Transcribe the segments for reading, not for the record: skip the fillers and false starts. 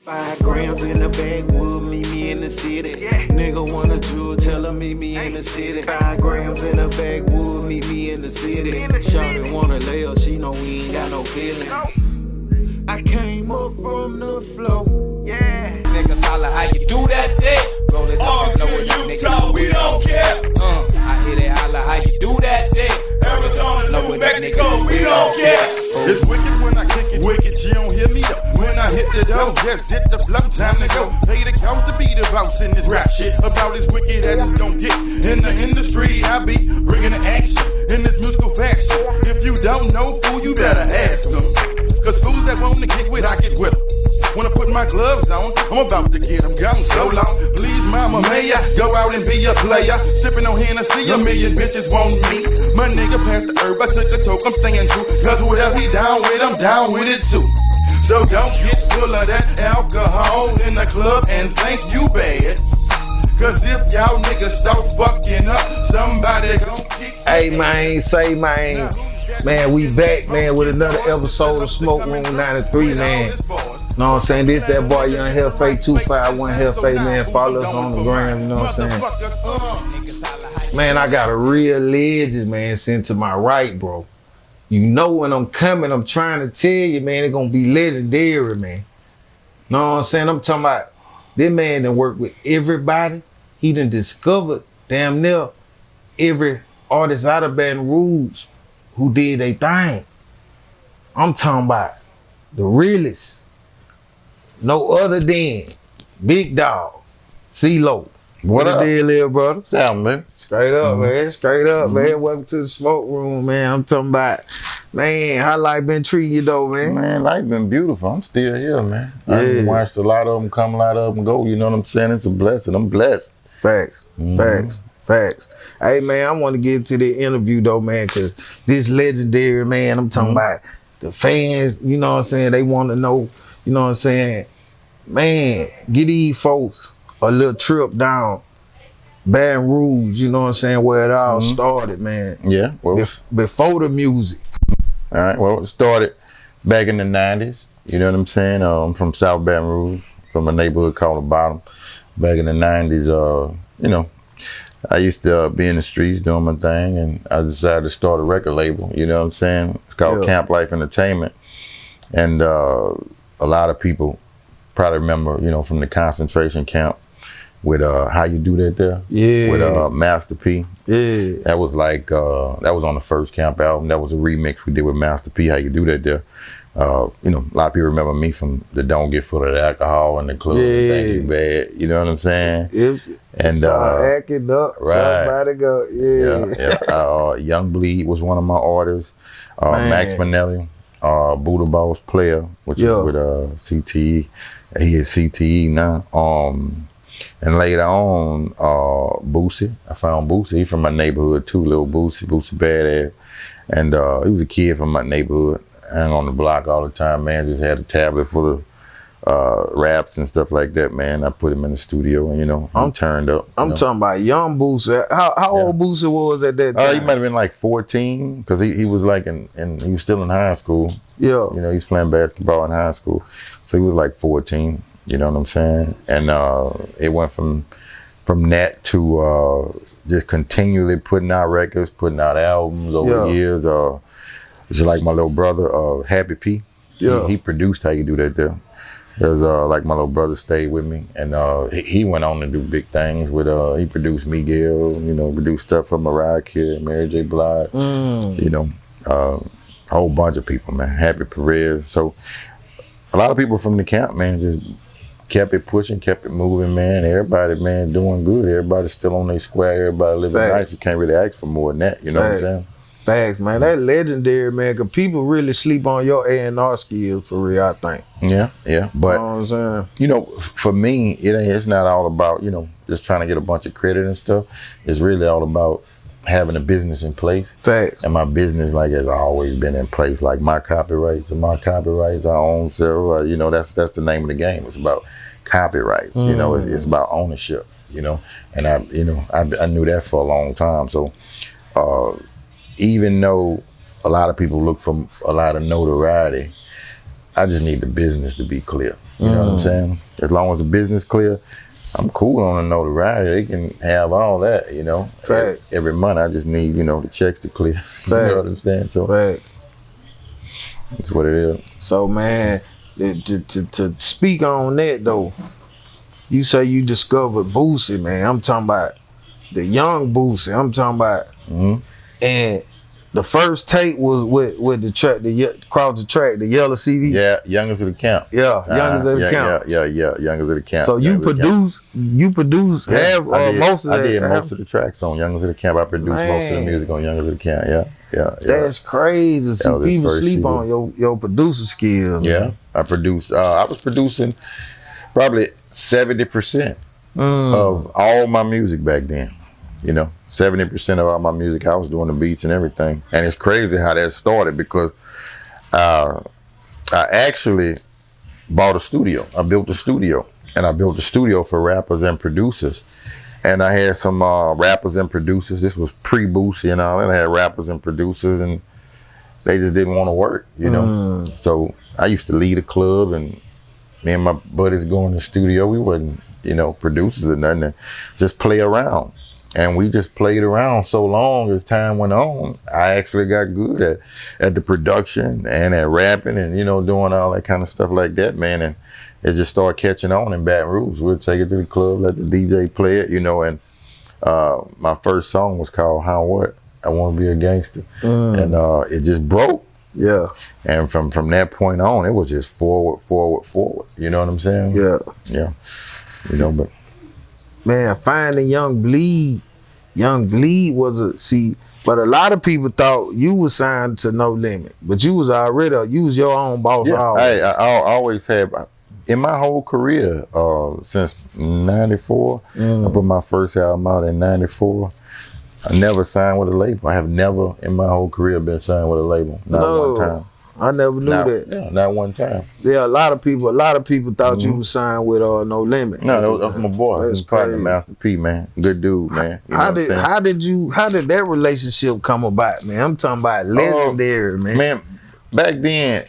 5 grams in the backwood, meet me in the city. Nigga want a jewel, tell her meet me in the city. 5 grams in the backwood, meet me in the city. Shawty wanna lay up, she know we ain't got no feelings. I came up from the floor. Niggas holla how you do that shit. Roll it up and blow it up, nigga. We don't care. I hear they holla how you do that shit. Arizona, New Mexico, we don't care. It's wicked when I kick it, wicked, you don't hear me though. When I hit the dough, just hit the flow, time to go. Pay the cost to be the boss in this rap shit. About as wicked as it's gon' get. In the industry, I be bringing the action in this musical fashion. If you don't know, fool, you better ask them. Cause fools that want to kick with, I get with them. When I put my gloves on, I'm about to get them gone so long. Please, mama, may I go out and be a player? Sipping on Hennessy, a million bitches want me. My nigga passed the herb, I took a toke, I'm staying true. Cause whatever he down with, I'm down with it too. So don't get full of that alcohol in the club and think you bad. Cause if y'all niggas start fucking up, somebody gon' kick. Hey man, say man. Man, we back, man, with another episode of Smoke Room 93, man. Know what I'm saying? This that boy Young Hellfake 251 Hellfake, man. Follow us on the gram, you know what I'm saying? Man, I got a real legend, man, sitting to my right, bro. You know when I'm coming, I'm trying to tell you, man, it's gonna be legendary, man. Know what I'm saying? I'm talking about this man done worked with everybody. He done discovered damn near every artist out of Baton Rouge who did their thing. I'm talking about the realest. No other than Big Dawg C LOC. What up? The deal is, brother? Sound, man. Straight up, man. Straight up, man. Welcome to the Smoke Room, man. I'm talking about, man, how life been treating you, though, man? Man, life been beautiful. I'm still here, man. Yeah. I watched a lot of them come, a lot of them go. You know what I'm saying? It's a blessing. I'm blessed. Facts. Facts. Hey, man, I want to get into the interview, though, man, because this legendary, man, I'm talking about the fans, you know what I'm saying? They want to know, you know what I'm saying? Man, get these folks a little trip down Baton Rouge, you know what I'm saying, where it all started, man. Yeah. Well, before the music. all right. Well, it started back in the 90s. You know what I'm saying? I'm from South Baton Rouge, from a neighborhood called The Bottom. Back in the 90s, you know, I used to be in the streets doing my thing, and I decided to start a record label. You know what I'm saying? It's called Camp Life Entertainment. And a lot of people probably remember, you know, from the concentration camp with How You Do That There. Yeah. With Master P. Yeah. That was like, that was on the first Camp album. That was a remix we did with Master P, How You Do That There. You know, a lot of people remember me from the Don't Get Full of the Alcohol and the club. Yeah. Bad, you know what I'm saying? And acting up, right. Somebody go, yeah. Young Bleed was one of my artists. Max Minelli, Buddha Boss Player, which is with CTE. He is CTE now. And later on, Boosie. I found Boosie. He from my neighborhood too, little Boosie badass. And he was a kid from my neighborhood. Hang on the block all the time, man. Just had a tablet full of raps and stuff like that, man. I put him in the studio and, you know, I'm turned up. I'm talking about young Boosie. How old Boosie was at that time? He might have been like 14, because he was like he was still in high school. Yeah. You know, he's playing basketball in high school. So he was like 14, you know what I'm saying? And it went from that to just continually putting out records, putting out albums over the years. It's like my little brother, Happy P. He produced How You Do That There. There's like my little brother stayed with me, and he went on to do big things with he produced Miguel, you know, produced stuff for Mariah Carey, Mary J. Blige, you know, a whole bunch of people, man. Happy Perez. So a lot of people from the camp, man, just kept it pushing, kept it moving, man. Everybody, man, doing good. Everybody's still on their square. Everybody living nice. You can't really ask for more than that. You know what I'm saying? Facts, man. That legendary, man, because people really sleep on your A&R skills for real, I think. Yeah. But, you know what I'm saying? You know, for me, it's not all about, you know, just trying to get a bunch of credit and stuff. It's really all about having a business in place. Facts. And my business, like, has always been in place. Like, my copyrights, I own several. You know, that's the name of the game. It's about copyrights. You know, it's about ownership, you know. And I knew that for a long time. So, even though a lot of people look for a lot of notoriety, I just need the business to be clear. You know what I'm saying? As long as the business clear, I'm cool on the notoriety. They can have all that, you know. Facts. Every month, I just need, you know, the checks to clear. You know what I'm saying? So facts. That's what it is. So, man, to speak on that, though, you say you discovered Boosie, man. I'm talking about the young Boosie. I'm talking about, and the first tape was with the track, across the track, the yellow CD. Yeah, Youngest of the Camp. Yeah, Youngest of the Camp. Yeah, Youngest of the Camp. So you produce most of that. I did most of the tracks on Youngest of the Camp. I produced most of the music on Youngest of the Camp. Yeah. That's crazy. See, people sleep on your producer skills. Yeah, man. I produced. I was producing probably 70% of all my music back then. You know, 70% of all my music, I was doing the beats and everything. And it's crazy how that started because I actually bought a studio. I built a studio, and I built a studio for rappers and producers. And I had some rappers and producers. This was pre-Boosie and all that. I had rappers and producers, and they just didn't want to work, you know. So I used to lead a club, and me and my buddies go in the studio. We wasn't, you know, producers or nothing. And just play around. And we just played around so long as time went on. I actually got good at the production and at rapping and, you know, doing all that kind of stuff like that, man. And it just started catching on in Baton Rouge. We'd take it to the club, let the DJ play it, you know. And my first song was called How What? I Want to Be a Gangster. And it just broke. Yeah. And from that point on, it was just forward. You know what I'm saying? Yeah. Yeah. You know, but. Man, finding Young Bleed was but a lot of people thought you was signed to No Limit, but you was your own boss. Yeah, I always have, in my whole career, since 94, I put my first album out in 94. I never signed with a label. I have never in my whole career been signed with a label. Not one time. I never knew that. Yeah, not one time. Yeah, a lot of people thought you was signed with No Limit. No, that was my boy. That's partner, Master P, man. Good dude, man. How did that relationship come about, man? I'm talking about legendary, man. Man, back then,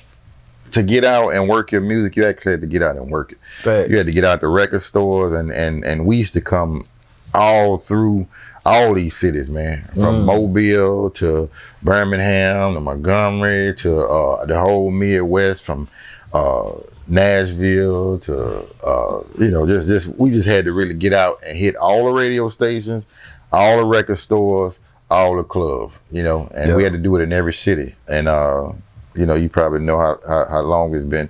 to get out and work your music, you actually had to get out and work it. Fact. You had to get out to record stores, and we used to come all through all these cities, man, from Mobile to Birmingham to Montgomery to the whole Midwest, from Nashville to you know, we just had to really get out and hit all the radio stations, all the record stores, all the clubs, you know, and we had to do it in every city. And you know, you probably know how long it's been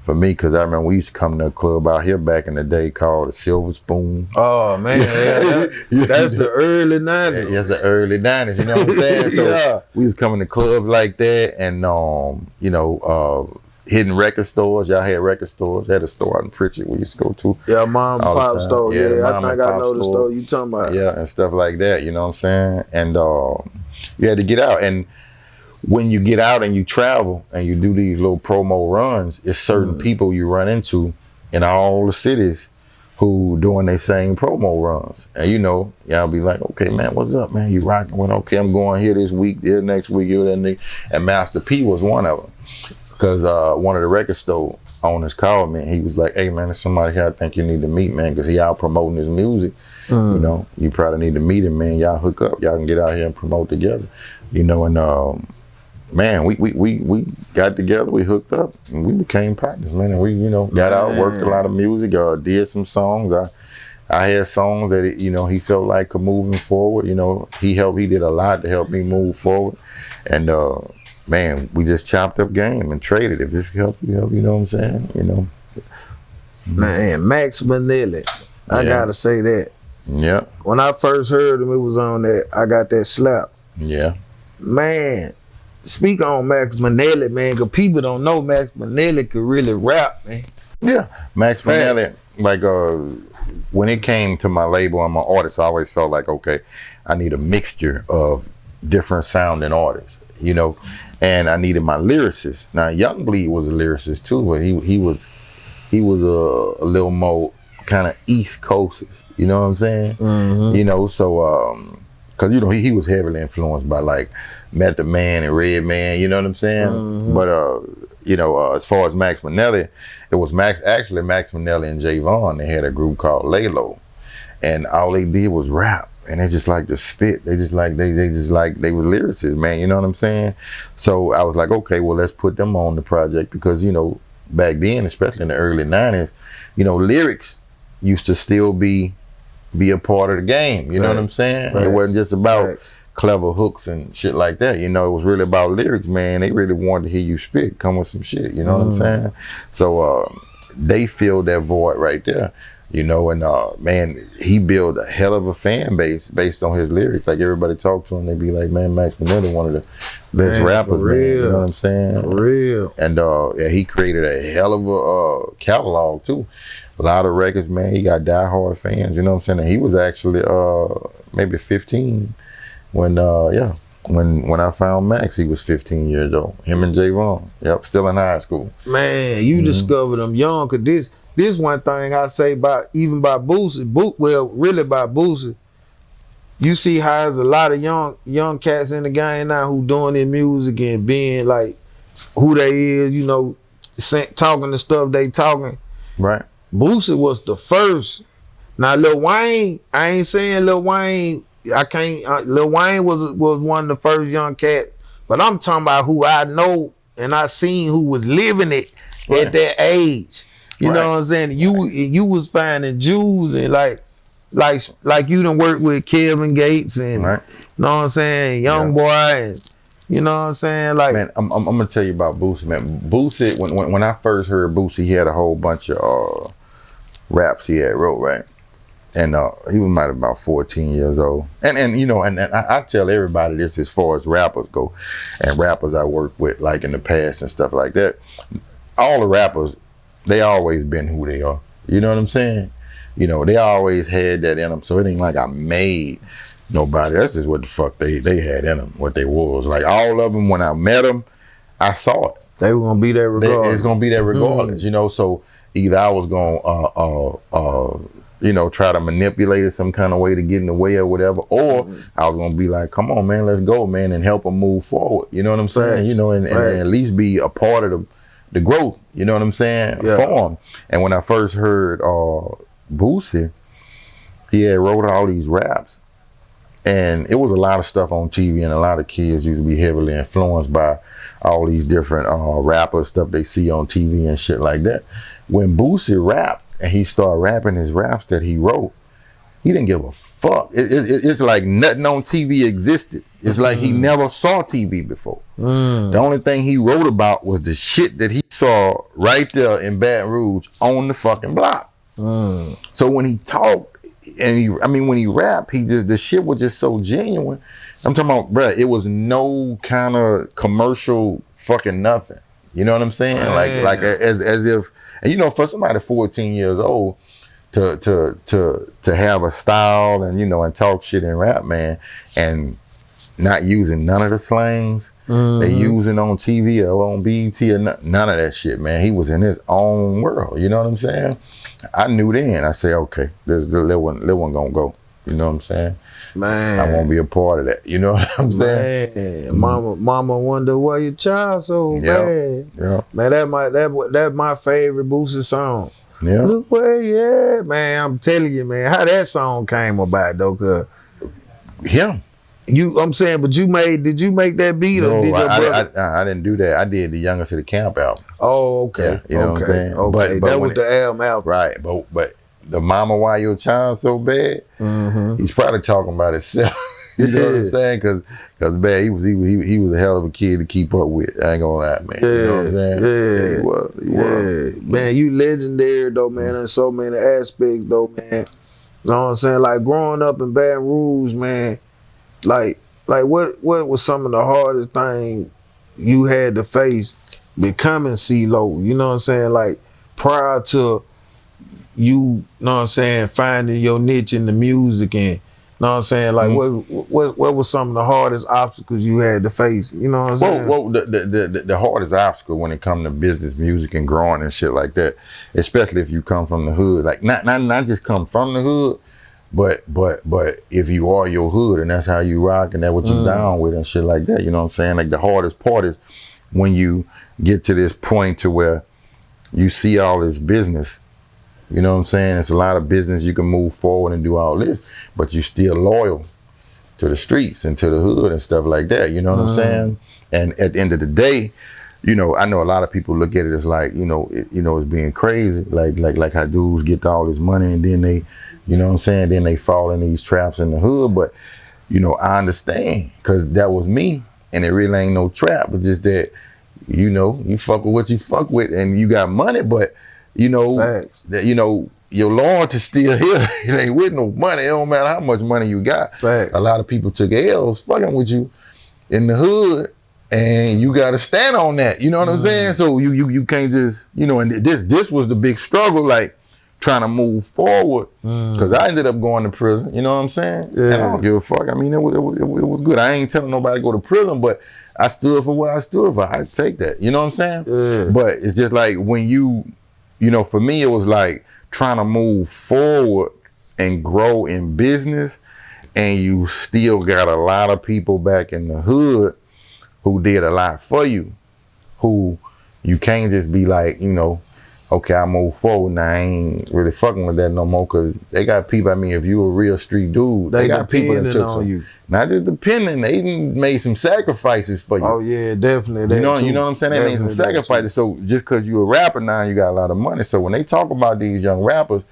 for me, because I remember we used to come to a club out here back in the day called the Silver Spoon. Oh, man. That's the early 90s. Yeah, the early 90s, you know what I'm saying? So we was coming to clubs like that and, you know, hitting record stores. Y'all had record stores. They had a store out in Pritchard we used to go to. Yeah, mom and pop store. Yeah, I think I know the store you talking about. Yeah, and stuff like that, you know what I'm saying? And you had to get out. And when you get out and you travel and you do these little promo runs, it's certain people you run into in all the cities who doing their same promo runs. And you know, y'all be like, okay, man, what's up, man? You rocking with, okay, I'm going here this week, here next week, here that nigga. And Master P was one of them. Because one of the record store owners called me and he was like, hey, man, there's somebody here I think you need to meet, man, because he out promoting his music. You know, you probably need to meet him, man. Y'all hook up. Y'all can get out here and promote together. You know, and man, we got together, we hooked up, and we became partners, man. And we, you know, got out, worked a lot of music, did some songs. I had songs that, you know, he felt like could move him forward. You know, he did a lot to help me move forward. And man, we just chopped up game and traded. If this help, you know what I'm saying? You know. Man, Max Minelli. I gotta say that. Yeah. When I first heard him, it was on that I Got That Slap. Yeah. Man. Speak on Max Minelli, man, because people don't know Max Minelli could really rap, man. Yeah, Max Minelli, like when it came to my label and my artists, I always felt like, okay, I need a mixture of different sounding artists, you know, and I needed my lyricist. Now, Young Bleed was a lyricist too, but he was a little more kind of East Coast, you know what I'm saying? You know, so because you know he was heavily influenced by like Method Man and Red Man, you know what I'm saying? But you know, as far as Max Minelli, it was Max Minelli and Javon. They had a group called Lay Low, and all they did was rap, and they just like to spit. They just like they were lyricists, man. You know what I'm saying? So I was like, okay, well, let's put them on the project, because you know, back then, especially in the early '90s, you know, lyrics used to still be a part of the game. You know what I'm saying? It wasn't just about clever hooks and shit like that. You know, it was really about lyrics, man. They really wanted to hear you spit, come with some shit. You know what I'm saying? So they filled that void right there. You know, and man, he built a hell of a fan base based on his lyrics. Like, everybody talked to him, they be like, man, Max Minelli, one of the best rappers, man. You know what I'm saying? For real. And yeah, he created a hell of a catalog too. A lot of records, man. He got diehard fans. You know what I'm saying? And he was actually maybe 15 when when I found Max. He was 15 years old. Him and Javon. Yep, still in high school. Man, you discovered them young, cause this one thing I say about Boosie, well, really about Boosie. You see how there's a lot of young cats in the game now who doing their music and being like who they is, you know, talking the stuff they talking. Right. Boosie was the first. Now Lil Wayne, I ain't saying Lil Wayne. I can't. Lil Wayne was one of the first young cats, but I'm talking about who I know and I seen who was living it at that age. You know what I'm saying? You was finding Jews and like you done worked with Kevin Gates and you know what I'm saying, Young Boy, and you know what I'm saying? Like, man, I'm gonna tell you about Boosie, man. Boosie, when I first heard Boosie, he had a whole bunch of raps he had wrote, right? And he was might have about 14 years old. And you know, and I tell everybody this as far as rappers go, and rappers I work with like in the past and stuff like that. All the rappers, they always been who they are. You know what I'm saying? You know, they always had that in them. So it ain't like I made nobody. That's just what the fuck they had in them, what they was. Like, all of them, when I met them, I saw it. They were gonna be there regardless. It's gonna be there regardless, you know. So either I was gonna you know, try to manipulate it some kind of way to get in the way or whatever, or I was gonna be like, come on, man, let's go, man, and help them move forward. You know what I'm saying? You know, and at least be a part of the growth. You know what I'm saying? For them. And when I first heard Boosie, he had wrote all these raps, and it was a lot of stuff on TV, and a lot of kids used to be heavily influenced by all these different rappers, stuff they see on TV and shit like that. When Boosie rapped and he started rapping his raps that he wrote, he didn't give a fuck. It's like nothing on TV existed. It's like he never saw TV before. The only thing he wrote about was the shit that he saw right there in Baton Rouge on the fucking block. So when he talked, and when he rapped, the shit was just so genuine. I'm talking about, bruh, it was no kind of commercial fucking nothing. You know what I'm saying? Like as if, and you know, for somebody 14 years old to have a style and, you know, and talk shit and rap, man, and not using none of the slangs they using on TV or on BET or none of that shit, man. He was in his own world. You know what I'm saying? I knew then. I say, okay, this little one gonna go. You know what I'm saying? Man, I won't be a part of that. You know what I'm saying? Mama wonder why your child so bad. Yeah. Man, that my favorite Boosie song. Yeah. Look where you at, man. I'm telling you, man, how that song came about though, cause I'm saying, but did you make that beat? No, or did your brother? I didn't do that. I did the Youngest to the Camp album. Oh, okay. Yeah, you know what I'm saying? Okay, but that was the album. Right, but the Mama Why Your Child So Bad, he's probably talking about himself. You know what I'm saying? Cause man, he was a hell of a kid to keep up with. I ain't gonna lie, man. You know what I'm saying? Yeah, he was. Man, you legendary though, man, in so many aspects though, man. You know what I'm saying? Like growing up in Baton Rouge, man, like what was some of the hardest thing you had to face becoming CeeLo? You know what I'm saying? Like prior to you know what I'm saying, finding your niche in the music, and know what I'm saying? Like what was some of the hardest obstacles you had to face? You know what I'm saying? Well, the hardest obstacle when it comes to business, music, and growing and shit like that, especially if you come from the hood, like not just come from the hood, But if you are your hood and that's how you rock and that's what you down with and shit like that, you know what I'm saying? Like the hardest part is when you get to this point to where you see all this business, you know what I'm saying? It's a lot of business, you can move forward and do all this, but you still loyal to the streets and to the hood and stuff like that, you know what I'm saying? And at the end of the day, you know, I know a lot of people look at it as like, it's being crazy, like how dudes get all this money and then they, you know what I'm saying, then they fall in these traps in the hood. But, you know, I understand, because that was me, and it really ain't no trap. It's just that, you know, you fuck with what you fuck with and you got money, but, you know, that, you know, your loyalty still here. It ain't with no money. It don't matter how much money you got. Facts. A lot of people took L's fucking with you in the hood, and you got to stand on that. You know what I'm saying? So you can't just, you know, and this was the big struggle, like trying to move forward, because I ended up going to prison. You know what I'm saying? Yeah. And I don't give a fuck. I mean, it was good. I ain't telling nobody to go to prison, but I stood for what I stood for. I take that. You know what I'm saying? Yeah. But it's just like when you know, for me, it was like trying to move forward and grow in business, and you still got a lot of people back in the hood who did a lot for you, who you can't just be like, you know, okay, I move forward now, I ain't really fucking with that no more, because they got people, I mean, if you a real street dude, they got people that took on you. Not just depending, they even made some sacrifices for you. Oh yeah, definitely. You know what I'm saying? They made some sacrifices. So just because you a rapper now, you got a lot of money. So when they talk about these young rappers,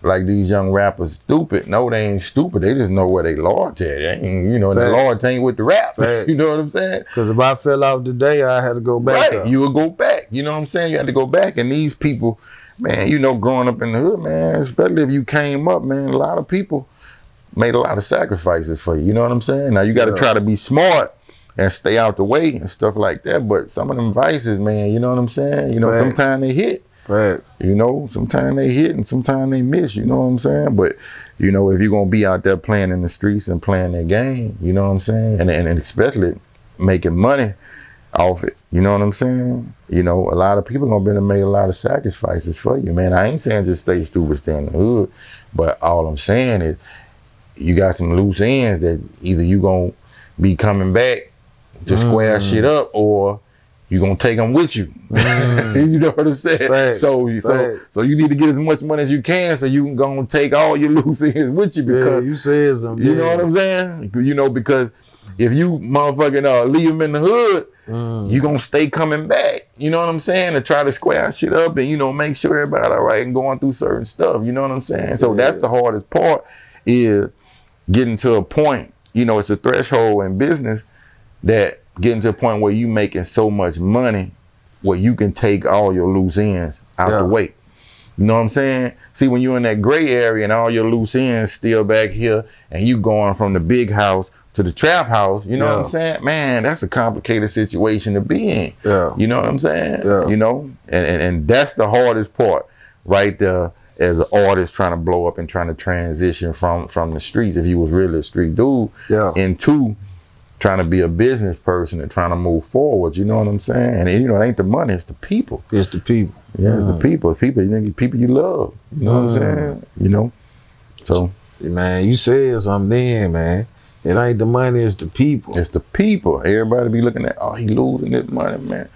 like these young rappers stupid, no, they ain't stupid. They just know where they loyalty at. They ain't, you know, the loyalty ain't with the rap. You know what I'm saying? Because if I fell off today, I had to go back. Right, you would go back. You know what I'm saying? You had to go back. And these people, man, you know, growing up in the hood, man, especially if you came up, man, a lot of people made a lot of sacrifices for you. You know what I'm saying? Now you got to try to be smart and stay out the way and stuff like that. But some of them vices, man, you know what I'm saying? You know, sometimes they hit. Right. You know, sometimes they hit and sometimes they miss, you know what I'm saying? But, you know, if you're going to be out there playing in the streets and playing their game, you know what I'm saying? And especially making money off it, you know what I'm saying? You know, a lot of people going to be make a lot of sacrifices for you, man. I ain't saying just stay stupid, stay in the hood, but all I'm saying is you got some loose ends that either you going to be coming back to square shit up, or you're going to take them with you. You know what I'm saying? Right. So you need to get as much money as you can so you can go and take all your loose ends with you, because you said something. You know what I'm saying? You know, because if you motherfucking leave them in the hood, you going to stay coming back. You know what I'm saying? To try to square shit up and, you know, make sure everybody all right and going through certain stuff. You know what I'm saying? So that's the hardest part, is getting to a point, you know, it's a threshold in business, that getting to a point where you making so much money where you can take all your loose ends out the way. You know what I'm saying? See, when you're in that gray area and all your loose ends still back here, and you going from the big house to the trap house, you know what I'm saying? Man, that's a complicated situation to be in. You know what I'm saying? You know? And that's the hardest part right there, as an artist trying to blow up and trying to transition from the streets, if you was really a street dude, into trying to be a business person and trying to move forward. You know what I'm saying? And you know, it ain't the money, it's the people. It's the people. Yeah, it's the people. People you love. You know what I'm saying? You know? So, man, you said something then, man. It ain't the money, it's the people. It's the people. Everybody be looking at, oh, he losing this money, man.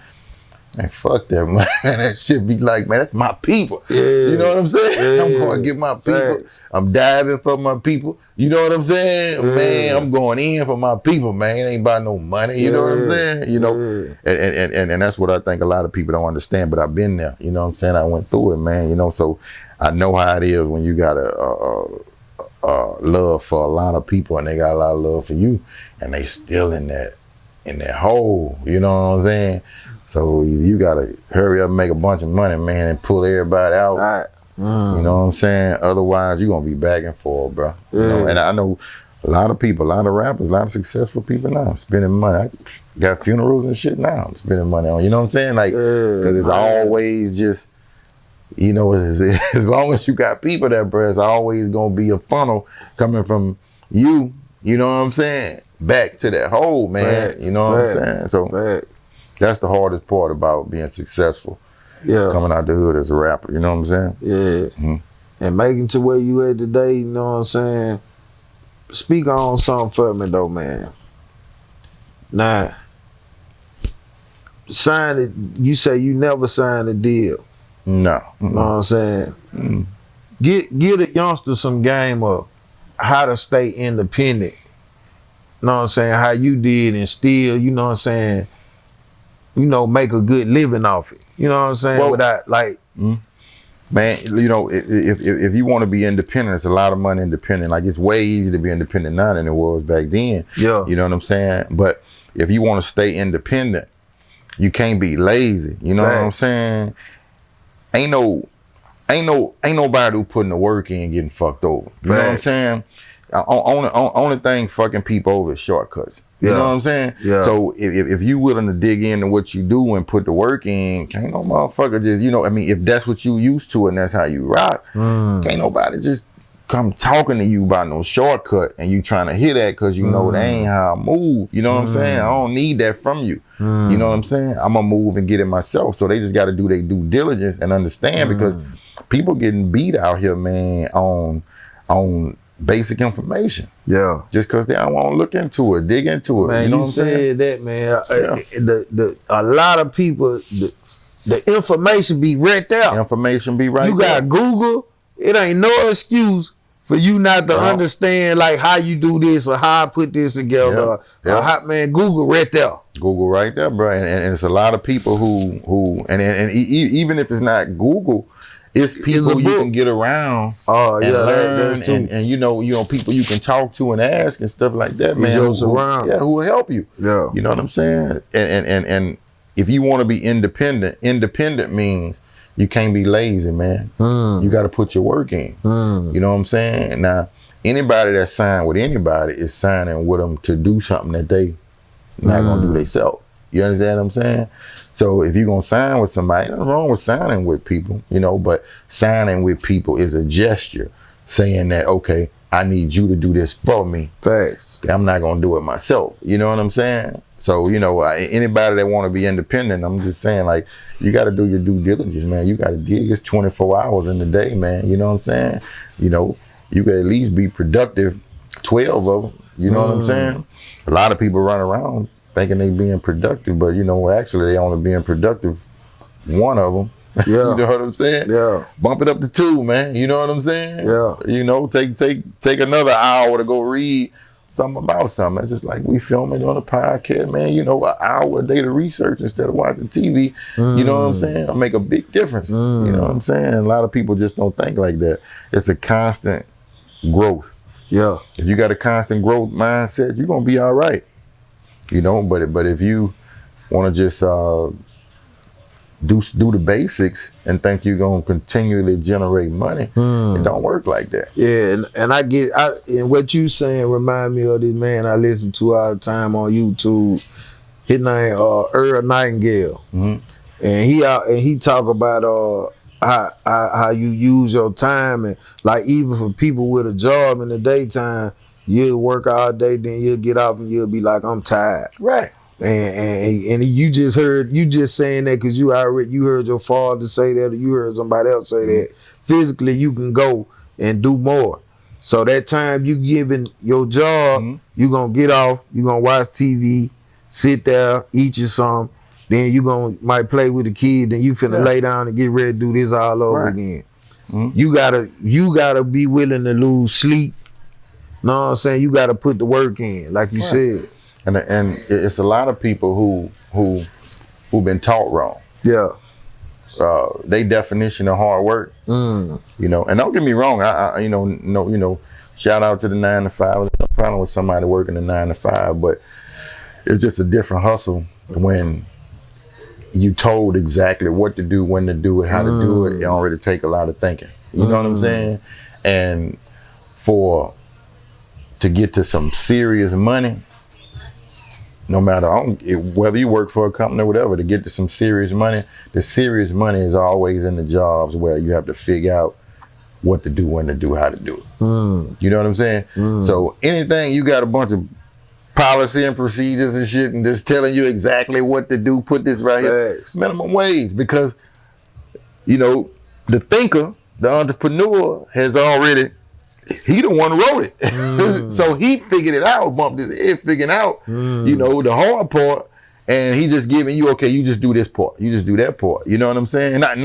Man, fuck that, man. That shit be like, man, that's my people. You know what I'm saying? I'm going to get my people. I'm diving for my people. You know what I'm saying? Man, I'm going in for my people, man. It ain't about no money. You know what I'm saying? You know, and that's what I think a lot of people don't understand, but I've been there. You know what I'm saying? I went through it, man. You know, so I know how it is when you got a love for a lot of people and they got a lot of love for you, and they still in that hole. You know what I'm saying? So you gotta hurry up and make a bunch of money, man, and pull everybody out. You know what I'm saying? Otherwise, you're gonna be back and forth, bro. You know? And I know a lot of people, a lot of rappers, a lot of successful people now spending money. I got funerals and shit now I'm spending money on. You know what I'm saying? Like, because it's always just, you know, as long as you got people there, bro, it's always gonna be a funnel coming from you. You know what I'm saying? Back to that hole, man. You know what I'm saying? So. That's the hardest part about being successful. Coming out the hood as a rapper, you know what I'm saying? and making to where you at today, you know what I'm saying? Speak on something for me though, man. Now, sign it, you say you never signed a deal. No. You know what I'm saying? Get a youngster some game of how to stay independent. You know what I'm saying? How you did and still, you know what I'm saying, you know, make a good living off it. You know what I'm saying? Well, without like man, you know, if you want to be independent, it's a lot of money independent. Like it's way easier to be independent now than it was back then. Yeah. You know what I'm saying? But if you want to stay independent, you can't be lazy. You know what I'm saying? Ain't nobody who putting the work in getting fucked over. You know what I'm saying? Only thing fucking people over is shortcuts. You know what I'm saying? Yeah. So if you willing to dig into what you do and put the work in, can't no motherfucker just, you know, I mean, if that's what you used to and that's how you rock, can't nobody just come talking to you about no shortcut and you trying to hit that because you know that ain't how I move. You know what I'm saying? I don't need that from you. You know what I'm saying? I'm gonna move and get it myself. So they just got to do their due diligence and understand because people getting beat out here, man, on basic information. Yeah. Just because they don't want to look into it, dig into it. Man, you know you what I'm saying? said that, man. A lot of people, the information be right there. Information be right there. You got Google. It ain't no excuse for you not to understand like how you do this or how I put this together. Man, Google right there. Google right there, bro. And it's a lot of people who even if it's not Google, it's people you can get around and learn and you know people you can talk to and ask and stuff like that, man. Who will help you. Yeah. You know what I'm saying? And if you want to be independent means you can't be lazy, man. You got to put your work in. You know what I'm saying? Now, anybody that signed with anybody is signing with them to do something that they not gonna do themselves. You understand what I'm saying? So if you're gonna sign with somebody, nothing wrong with signing with people, you know, but signing with people is a gesture saying that, okay, I need you to do this for me. Facts. I'm not gonna do it myself. You know what I'm saying? So, you know, anybody that want to be independent, I'm just saying, like, you got to do your due diligence, man. You got to dig. It's 24 hours in the day, man. You know what I'm saying? You know, you got at least be productive 12 of them. You know what I'm saying? A lot of people run around thinking they being productive, but, you know, actually they only being productive one of them. Yeah. You know what I'm saying? Yeah. Bump it up to 2, man. You know what I'm saying? Yeah. You know, take another hour to go read something about something. It's just like we filming on a podcast, man. You know, an hour a day to research instead of watching TV. You know what I'm saying? It'll make a big difference. You know what I'm saying? A lot of people just don't think like that. It's a constant growth. Yeah. If you got a constant growth mindset, you're gonna be all right. You know, but if you want to just do the basics and think you're gonna continually generate money, it don't work like that. Yeah, and what you saying remind me of this man I listen to all the time on YouTube. His name Earl Nightingale, and he talk about how you use your time, and like even for people with a job in the daytime, you'll work all day, then you'll get off and you'll be like, I'm tired. Right. And you just saying that because you heard your father say that, or you heard somebody else say that. Physically, you can go and do more. So that time you giving your job, you gonna get off, you gonna watch TV, sit there, eat you some, then you might play with the kid, then you finna lay down and get ready to do this all over again. You gotta be willing to lose sleep. Know what I'm saying? You gotta put the work in, like you said. And it's a lot of people who've been taught wrong. Yeah. They definition of hard work. You know, and don't get me wrong. I you know, shout out to the 9 to 5. There's no problem with somebody working the 9 to 5, but it's just a different hustle when you told exactly what to do, when to do it, how to do it. It already take a lot of thinking. You know what I'm saying? And to get to some serious money, no matter whether you work for a company or whatever, to get to some serious money, the serious money is always in the jobs where you have to figure out what to do, when to do, how to do it. You know what I'm saying? So anything you got a bunch of policy and procedures and shit and just telling you exactly what to do, put this right here, minimum wage, because, you know, the thinker the entrepreneur has already, he the one who wrote it. So he figured it out, bumped his head, figuring out, you know, the hard part. And he just giving you, okay, you just do this part. You just do that part. You know what I'm saying? Not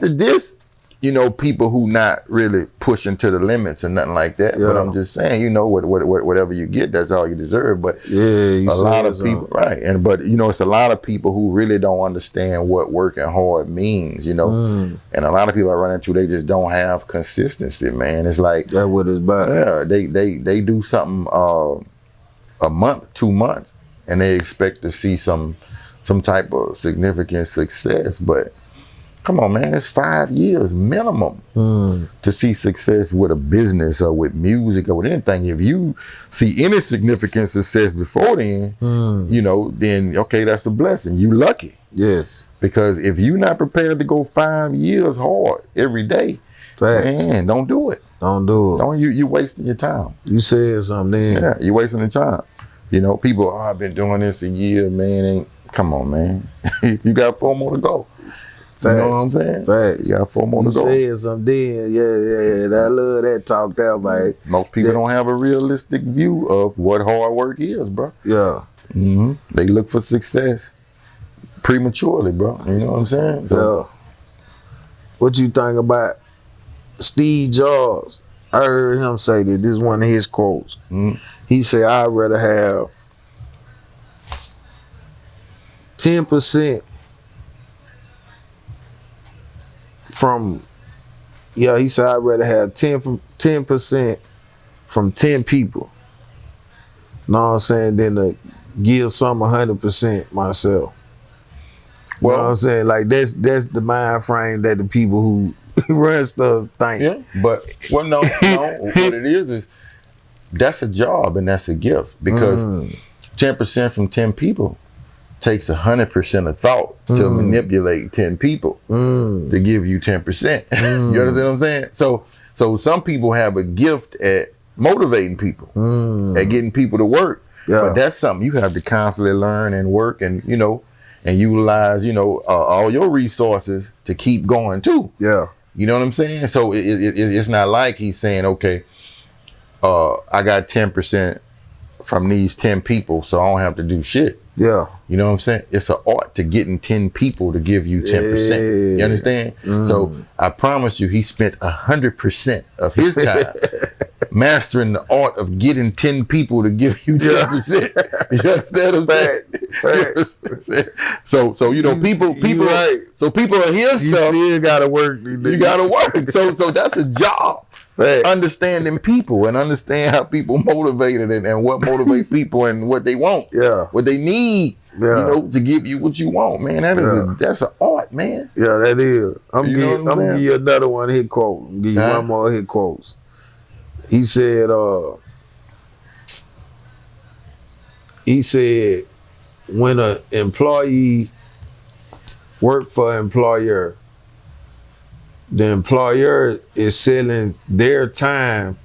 that this, you know, people who not really pushing to the limits or nothing like that. But I'm just saying, you know, whatever you get, that's all you deserve. But a lot of people, right? But you know, it's a lot of people who really don't understand what working hard means. You know, and a lot of people I run into, they just don't have consistency, man. It's like that's what it's about. Yeah, they do something a month, 2 months, and they expect to see some type of significant success, but come on, man, it's 5 years minimum to see success with a business or with music or with anything. If you see any significant success before then, you know, then okay, that's a blessing. You lucky. Yes. Because if you're not prepared to go 5 years hard every day, man, don't do it. Don't do it. Don't you wasting your time. You said something then. Yeah, you're wasting the time. You know, people, I've been doing this a year, man. Come on, man. You got 4 more to go. Facts. You know what I'm saying? Facts. You got 4 more to go. You said something then. Yeah. I love that talk there, man. Most people don't have a realistic view of what hard work is, bro. Yeah. They look for success prematurely, bro. You know what I'm saying? So, yeah. What you think about Steve Jobs? I heard him say that. This is one of his quotes. He said, I'd rather have 10% from, he said, I'd rather have 10% from 10 people. Know what I'm saying? Than to give some 100% myself. Well, know what I'm saying? Like that's the mind frame that the people who run stuff think. Yeah, but no, what it is that's a job and that's a gift, because 10% from 10 people takes 100% of thought to manipulate 10 people to give you 10%. You understand what I'm saying? So some people have a gift at motivating people, at getting people to work. Yeah. But that's something you have to constantly learn and work and, you know, and utilize, you know, all your resources to keep going too. Yeah. You know what I'm saying? So it's not like he's saying, okay, I got 10% from these 10 people, so I don't have to do shit. Yeah. You know what I'm saying? It's an art to getting 10 people to give you 10%. Yeah. You understand? So I promise you, he spent 100% of his time mastering the art of getting 10 people to give you 10%. You understand what I'm saying? So you know, people right. So people are his stuff. You still gotta work. You gotta work. So that's a job. Fact. Understanding people and understand how people motivated and what motivates people and what they want. Yeah. What they need. Yeah. You know, to give you what you want, man. That's an art, man. Yeah, that is. I'm gonna give you another one hit quote. I'm gonna give you one more hit quotes. He said, when an employee work for an employer, the employer is selling their time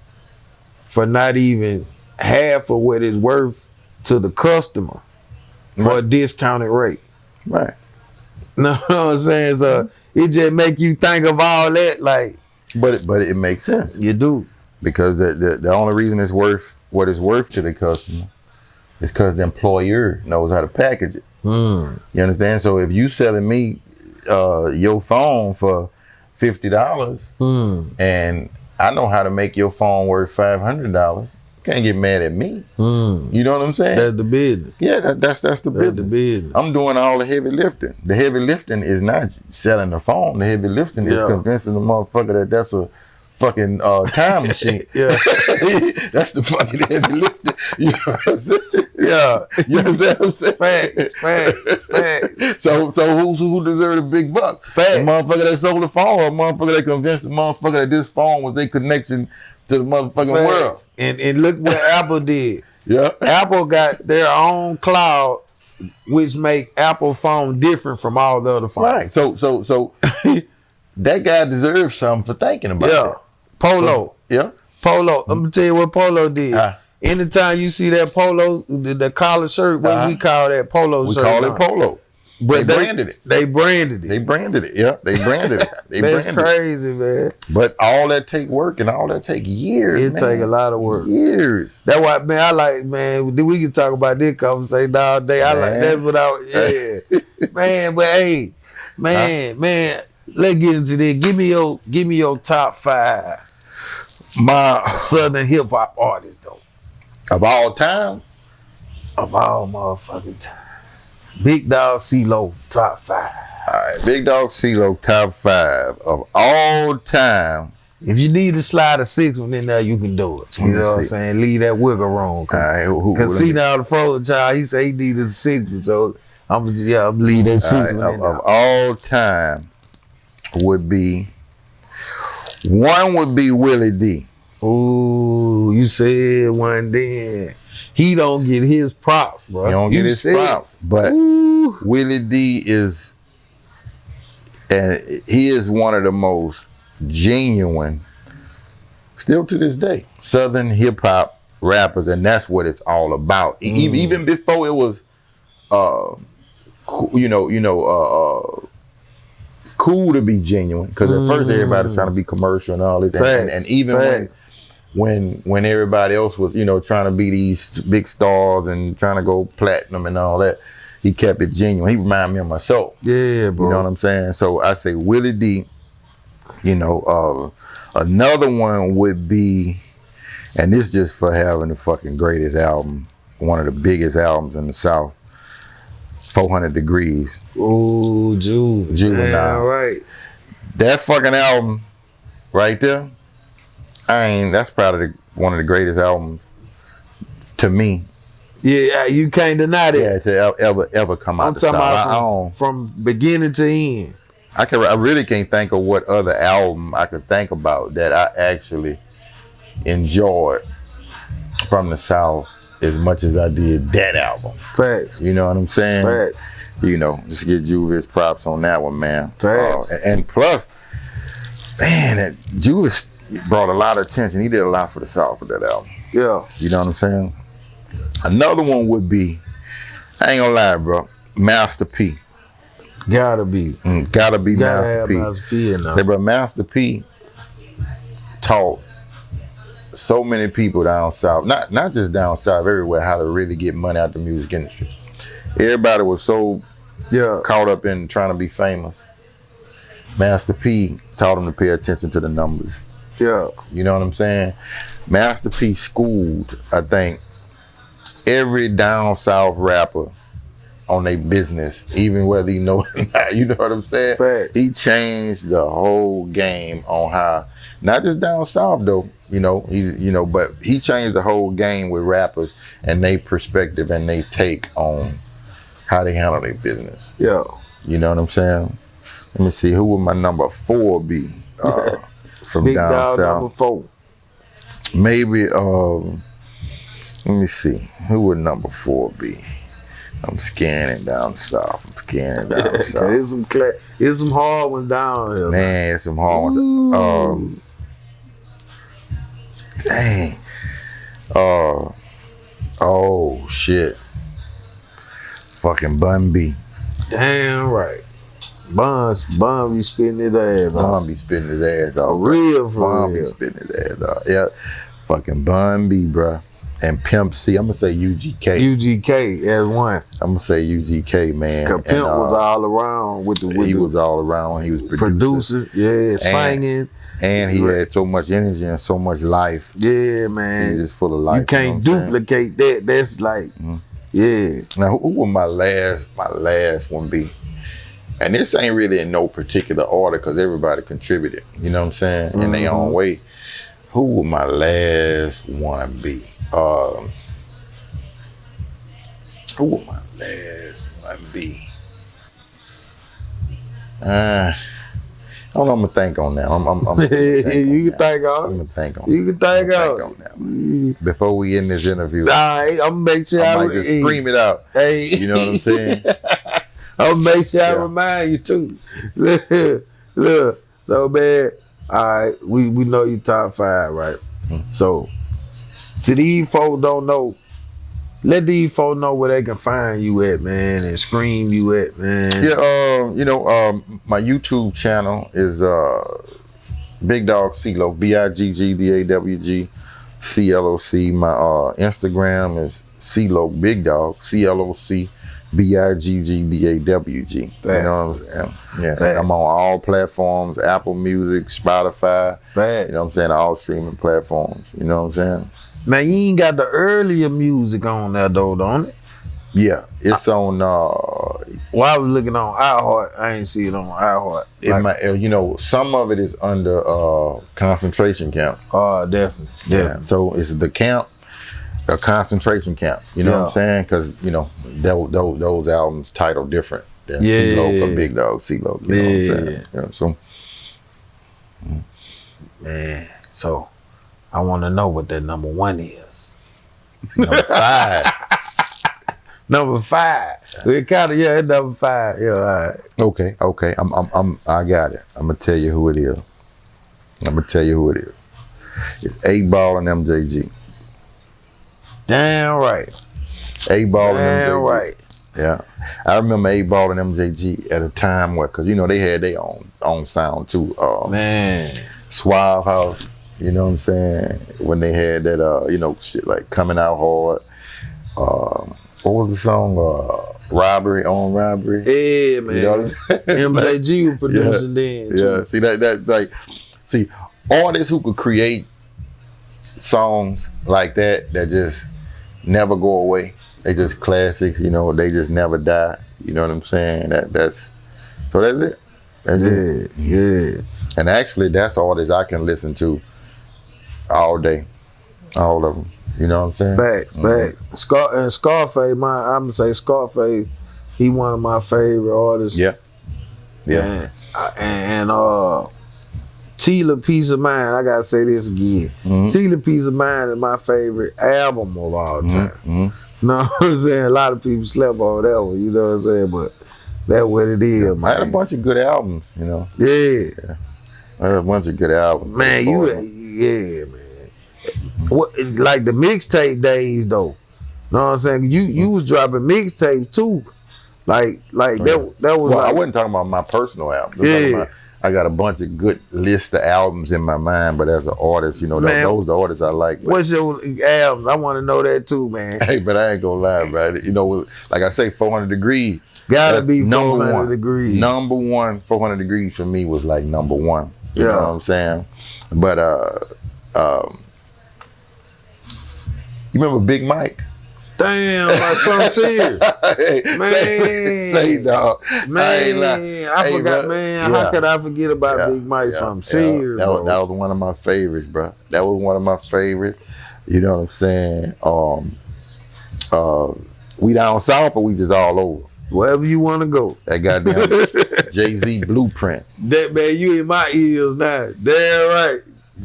for not even half of what it's worth to the customer for a discounted rate. Right. Know what I'm saying? So it just make you think of all that, like. But it makes sense. You do. Because the only reason it's worth what it's worth to the customer is because the employer knows how to package it. You understand? So if you selling me your phone for $50 and I know how to make your phone worth $500, you can't get mad at me. You know what I'm saying? That's the business. Yeah, that's the business. That's the business. I'm doing all the heavy lifting. The heavy lifting is not selling the phone. The heavy lifting is convincing the motherfucker that that's a fucking time machine. Yeah. That's the fucking heavy lifting. You know what I'm saying? Yeah. You understand what I'm saying? Facts. So who deserve the big bucks? Facts. The motherfucker that sold the phone or the motherfucker that convinced the motherfucker that this phone was their connection to the motherfucking world. And look what Apple did. Yeah. Apple got their own cloud, which make Apple phone different from all the other phones. Right. So that guy deserves something for thinking about it. Polo. Polo. I'm gonna tell you what Polo did. Anytime you see that polo, the collar shirt, what we call that polo shirt? We call it polo. But they branded it. They branded it. They branded it. Yeah, they branded it. That's crazy, man. But all that take work and all that take years. It take a lot of work. Years. That's why, man. I like, man. We can talk about this conversation all day. I like that's what I. Yeah, man. But hey, man. Let's get into this. Give me your top 5. My Southern hip hop artists though. Of all time. Of all motherfucking time. Big Dawg C LOC, top 5. All right, Big Dawg C LOC, top 5 of all time. If you need to slide a 6th one in there, you can do it. You know what I'm saying? Leave that wiggle room. All right, Cause see now the frozen child, he say he needed a 6th one, so I'm leave that 6th one in there. Of all time would be Willie D. Ooh, you said one then. He don't get his props, bro. He don't get his props. But Willie D is, and he is one of the most genuine, still to this day, Southern hip hop rappers, and that's what it's all about. Even before it was, cool to be genuine, because at first everybody's trying to be commercial and all this, and even when everybody else was, trying to be these big stars and trying to go platinum and all that, he kept it genuine. He reminded me of myself. Yeah, bro. You know what I'm saying? So I say Willie D. Another one would be, and this just for having the fucking greatest album, one of the biggest albums in the South, 400 Degrees. Ooh, Juvenile. Yeah, right. That fucking album right there, that's probably one of the greatest albums to me. Yeah, you can't deny that. Yeah, to ever come out. I'm talking about from beginning to end. I really can't think of what other album I could think about that I actually enjoyed from the South as much as I did that album. Facts. You know what I'm saying? Facts. Just get Juvis props on that one, man. Facts. And plus, man, that Juvis brought a lot of attention. He did a lot for the South with that album. Yeah. You know what I'm saying? Another one would be, I ain't gonna lie, bro, Master P. Gotta be. Gotta be Master P. Master P in there. Hey, bro, Master P taught so many people down south, not just down south, everywhere, how to really get money out the music industry. Everybody was so caught up in trying to be famous. Master P taught them to pay attention to the numbers. Yeah. You know what I'm saying? Master P schooled, I think, every down south rapper on their business, even whether you know it or not. You know what I'm saying? Facts. He changed the whole game on how, not just down south though, but he changed the whole game with rappers and their perspective and they take on how they handle their business. Yeah. You know what I'm saying? Let me see, who would my number 4 be from Big down Dawg south? number 4. Maybe, let me see, who would number 4 be? I'm scanning down south. Here's some hard ones down here. Man, there's some hard ones. Dang. Oh, shit. Fucking Bun B. Damn right. Bun be spitting his ass off. Bun be spitting his ass off. Bun be spitting his ass off. Yeah. Fucking Bun B, bruh. And Pimp C. I'm gonna say UGK. UGK as one. I'm gonna say UGK, man. Cause Pimp was all around with the. He was all around. He was producing, singing. And he had so much energy and so much life. Yeah, man. He was just full of life. You can't duplicate that. That's like, Now, who would my last one be? And this ain't really in no particular order because everybody contributed. You know what I'm saying? In their own way. Who would my last one be? Who would my last one be? I don't know. I'm gonna think on that. You can think on it. I'm gonna think on. You can think on that. Before we end this interview, all right, I'm gonna make sure I might just scream it out. Hey, you know what I'm saying? I'm gonna make sure I remind you too. Look, so man. All right, we know you top 5, right? So, to these folks don't know, Let these folks know where they can find you at, man, and scream you at, man. Yeah, you know, my YouTube channel is Big Dawg C LOC, BIGG DAWG CLOC. My Instagram is C LOC Big Dawg CLOC BIGG DAWG. You know what I'm saying? Yeah, I'm on all platforms: Apple Music, Spotify. You know what I'm saying? All streaming platforms. You know what I'm saying? Man, you ain't got the earlier music on there though, don't it? Yeah, it's on. Well, I was looking on iHeart. I ain't see it on iHeart. You know, some of it is under concentration camp. Oh, definitely. Yeah. So it's the camp, a concentration camp. You know what I'm saying? Because you know those albums titled different than C LOC or Big Dawg C LOC. You know what I'm saying? Yeah. So, man, so I want to know what that number 1 is. Number 5. Number 5. It kind of it's number 5. Yeah, all right. Okay. I got it. I'm gonna tell you who it is. It's 8 Ball and MJG. Damn right. 8 Ball and MJG. Damn right. Yeah, I remember 8 Ball and MJG at a time where, cause you know they had their own sound too. Man, Suave House. You know what I'm saying? When they had that, you know, shit like Coming Out Hard. What was the song? Robbery on Robbery. Yeah, man. You know what I'm saying? MJG was producing then too. Yeah, see that like, see, artists who could create songs like that just never go away. They just classics, you know, they just never die. You know what I'm saying? That's it. That's it. Yeah. And actually that's artists I can listen to all day. All of them. You know what I'm saying? Facts. Scarface, I'm gonna say Scarface, he one of my favorite artists. Yeah. And Tila Peace of Mind, I gotta say this again. Tila Peace of Mind is my favorite album of all time. Know what I'm saying? A lot of people slept on that one, you know what I'm saying? But that's what it is, man. I had a bunch of good albums, you know. Yeah. I had a bunch of good albums. Man, man. What, like the mixtape days though. Know what I'm saying? You was dropping mixtape too. Like that was. Well, like, I wasn't talking about my personal album. I got a bunch of good list of albums in my mind, but as an artist, you know, those the artists I like. What's your album? I want to know that too, man. Hey, but I ain't gonna lie, bro. You know, like I say, 400 Degrees. Gotta be number 400 one. Degrees. Number 1, 400 Degrees for me was like number 1. You know what I'm saying? But you remember Big Mike? Damn, my son serious. Man. Say dog. Man, I forgot, man. How could I forget about Big Mike? Something serious, that was one of my favorites, bro. That was one of my favorites. You know what I'm saying? We down south, or we just all over? Wherever you want to go. That goddamn Jay-Z Blueprint. That, man, you in my ears now. Damn right.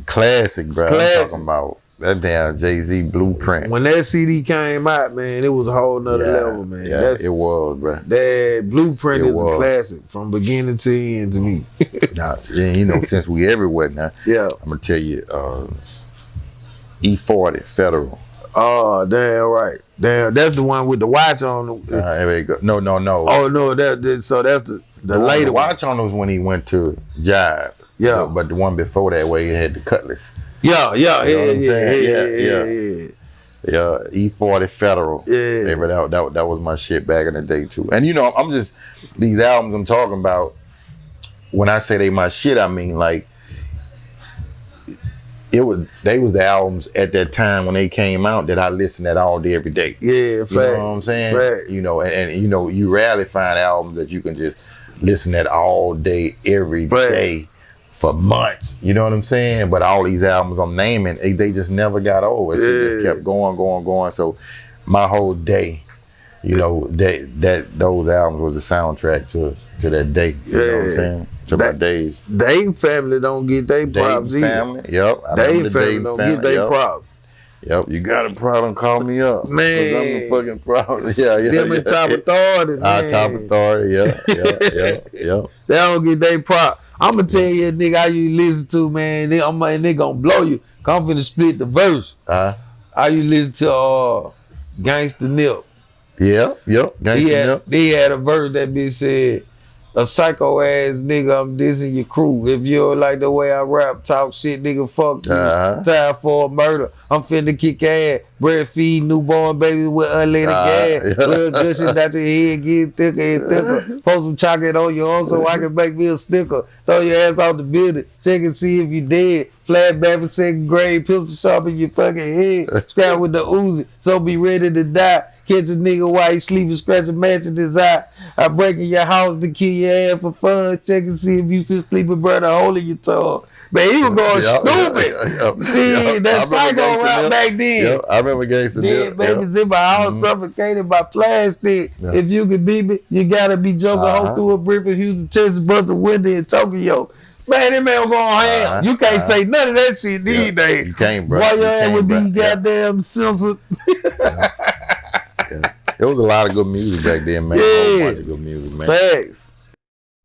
Classic, bro. Classic. I'm talking about that damn Jay-Z Blueprint. When that CD came out, man, it was a whole nother level, man. Yeah, it was, bro. That Blueprint is a classic from beginning to end to me. Now, you know, since we everywhere now, I'm gonna tell you, E40 Federal. Oh, damn right. Damn, that's the one with the watch on. There you go. No. Oh no, so that's the later one. Watch on was when he went to Jive. Yeah, but the one before that where he had the Cutlass. Yeah. E40 Federal. Yeah. That was my shit back in the day too. And you know, I'm just these albums I'm talking about. When I say they my shit, I mean like they was the albums at that time when they came out that I listened at all day every day. Yeah, fact. You know what I'm saying? Fact. You know, and you know, you rarely find albums that you can just listen at all day every day for months. You know what I'm saying? But all these albums I'm naming, they just never got old. It just kept going. So my whole day, you know, those albums was the soundtrack to that day. You know what I'm saying? To my days. Dayton family don't get their props either. Family, yep. Dayton family don't get their props. Yep, you got a problem, call me up. Man. I'm a fucking problem. Yeah. Them in Top Authority, man. Top Authority, yeah. They don't get their props. I'm going to tell you, nigga, how you listen to, man. They going to blow you. I'm finna split the verse. I used to listen to Gangsta Nip. Yep. Gangsta Nip. They had a verse that bitch said, a psycho ass nigga, I'm dissing your crew. If you don't like the way I rap, talk shit, nigga, fuck you. Time for a murder. I'm finna kick ass. Breastfeed newborn baby with unleaded gas. Blood gushing out your head, getting thicker and thicker. Post some chocolate on your arm so I can make me a sticker. Throw your ass out the building. Check and see if you dead. Flashback for second grade. Pistol sharp in your fucking head. Scrap with the Uzi. So be ready to die. Catch a nigga while he sleeping, scratch a match in his eye. I break in your house to kill your ass for fun. Check and see if you still sleeping, burn a hole in your tongue. Man, he was going stupid. See, that psycho rap back then. I remember Gangsta Nip. Dead babies in my house, suffocated by plastic. If you can beat me, you gotta be joking. Home through a brief in Houston, Texas, bust the window in Tokyo. Man, that man was going ham. You can't say none of that shit these days. You can't, bro. Why your ass would be goddamn censored? There was a lot of good music back then, man. A whole bunch of good music, man. Facts.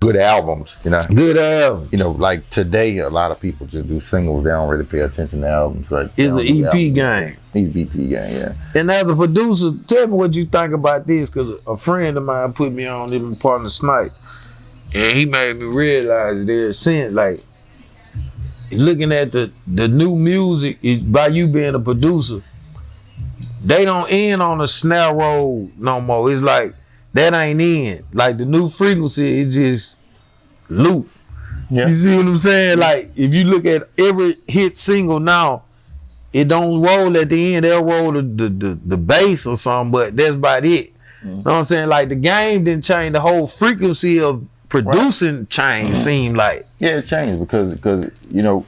Good albums, you know. Good albums. You know, like today, a lot of people just do singles. They don't really pay attention to albums. Like it's an EP game. EP game, yeah. And as a producer, tell me what you think about this, because a friend of mine put me on this partner Snipe, and he made me realize there's sin. Like looking at the new music, by you being a producer, they don't end on a snare roll no more. It's like that ain't in. Like the new frequency, it just loop. Yeah. You see what I'm saying? Like if you look at every hit single now, it don't roll at the end. They'll roll the bass or something, but that's about it. You know what I'm saying? Like the game didn't change. The whole frequency of producing changed. Seemed like it changed because you know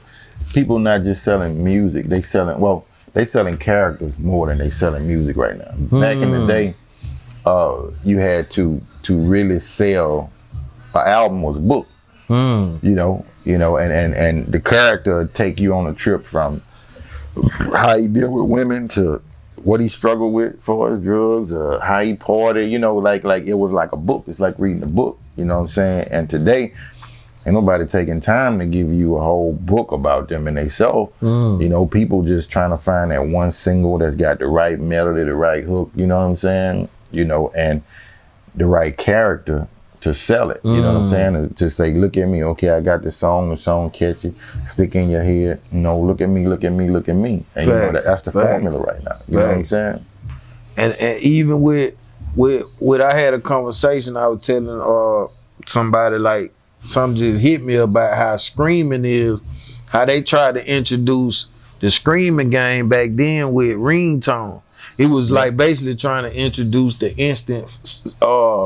people not just selling music. They selling characters more than they selling music right now. Back in the day, you had to really sell an album was a book. You know, and the character would take you on a trip from how he deal with women to what he struggled with for his drugs, how he party, you know, like it was like a book. It's like reading a book, you know what I'm saying? And today, ain't nobody taking time to give you a whole book about them and they self. You know, people just trying to find that one single that's got the right melody, the right hook, you know what I'm saying? You know, and the right character to sell it, you know what I'm saying? To say, look at me, okay, I got this song, the song catchy, stick in your head, you know, look at me, look at me, look at me. And you know, that's the formula right now, you know what I'm saying? And even with I had a conversation, I was telling somebody like, something just hit me about how screaming is, how they tried to introduce the screaming game back then with ringtone. It was like basically trying to introduce the instant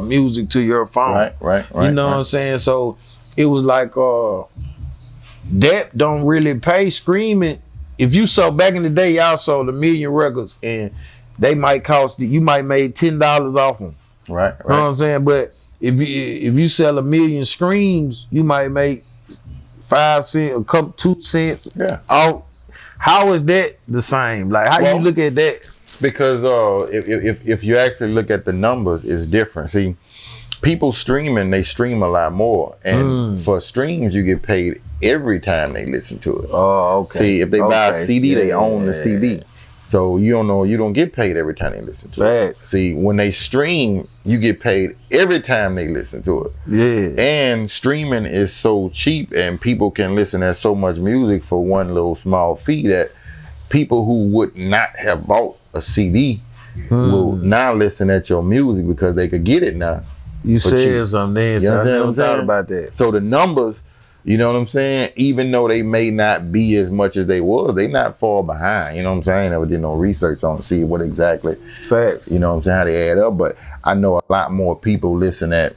music to your phone. Right. You know what I'm saying? So it was like that don't really pay screaming. If you saw back in the day, y'all sold 1 million records and they might cost you might made $10 off them. Right. You know what I'm saying? But if you sell 1 million streams, you might make 5 cents, a couple 2 cents. Yeah. How is that the same? Like how you look at that? Because if you actually look at the numbers, it's different. See, people streaming, they stream a lot more. And for streams, you get paid every time they listen to it. Oh, okay. See, if they buy a CD, they own the CD. So you don't get paid every time they listen to it. See, when they stream, you get paid every time they listen to it. Yeah. And streaming is so cheap and people can listen to so much music for one little small fee that people who would not have bought a CD will now listen at your music because they could get it now. You said something there, so I never thought about that. So the numbers, you know what I'm saying? Even though they may not be as much as they was, they not far behind. You know what I'm saying? I never did no research on to see what exactly. Facts. You know what I'm saying? How they add up. But I know a lot more people listen at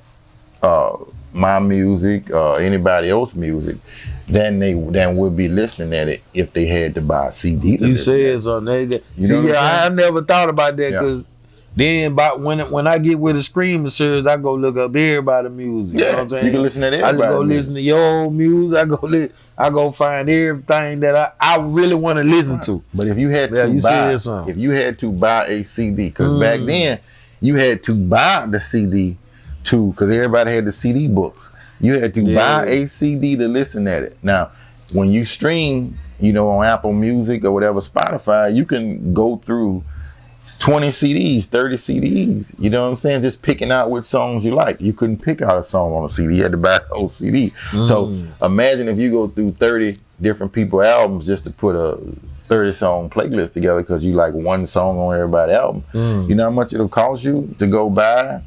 my music, anybody else's music, than would be listening at it if they had to buy a CD. You said something. I never thought about that because then when I get with a streaming service, I go look up everybody's music. Yeah, you know what I'm saying? You can listen to everybody. I go listen to your old music. I go find everything that I really want to listen to. But if you had to buy a CD, because back then you had to buy the CD too, because everybody had the CD books. You had to buy a CD to listen at it. Now, when you stream, you know, on Apple Music or whatever, Spotify, you can go through 20 CDs, 30 CDs. You know what I'm saying? Just picking out which songs you like. You couldn't pick out a song on a CD. You had to buy the whole CD. So imagine if you go through 30 different people's albums just to put a 30-song playlist together because you like one song on everybody's album. You know how much it'll cost you to go buy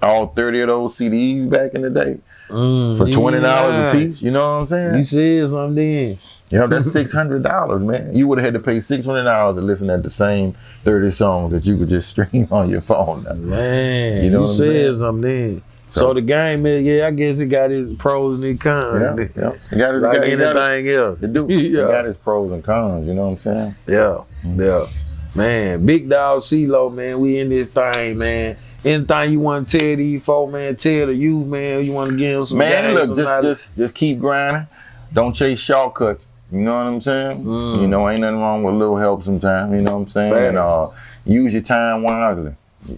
all 30 of those CDs back in the day for $20 a piece? You know what I'm saying? You said something then. You know, that's $600, man. You would have had to pay $600 to listen to the same 30 songs that you could just stream on your phone now. Man, you know you said something then. So the game is, yeah, I guess it got its pros and its cons. Yeah. It got its, like anything else. It do. It got its pros and cons, you know what I'm saying? Yeah, yeah. Man, Big Dawg C LOC, man, we in this thing, man. Anything you want to tell these folks, man, tell the youth, man, you want to give them some man, look, just keep grinding. Don't chase shortcuts. You know what I'm saying? You know, ain't nothing wrong with a little help sometimes, you know what I'm saying? And use your time wisely.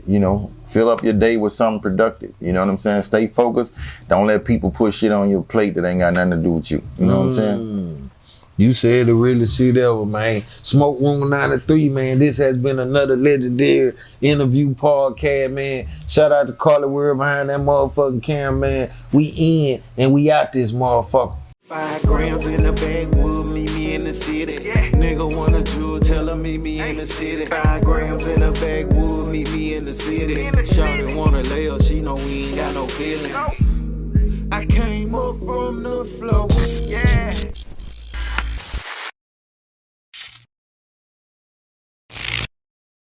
You know, fill up your day with something productive. You know what I'm saying? Stay focused. Don't let people put shit on your plate that ain't got nothing to do with you. You know what I'm saying? You said the really shit ever, man. Smoke Room 93, man. This has been another legendary interview podcast, man. Shout out to Carly Word behind that motherfucking camera, man. We in and we out this motherfucker. 5 grams in the backwood, meet me in the city. Nigga want a jewel, tell her meet me in the city. 5 grams in the backwood, meet me in the city. Shawty wanna lay up, she know we ain't got no feelings. I came up from the floor,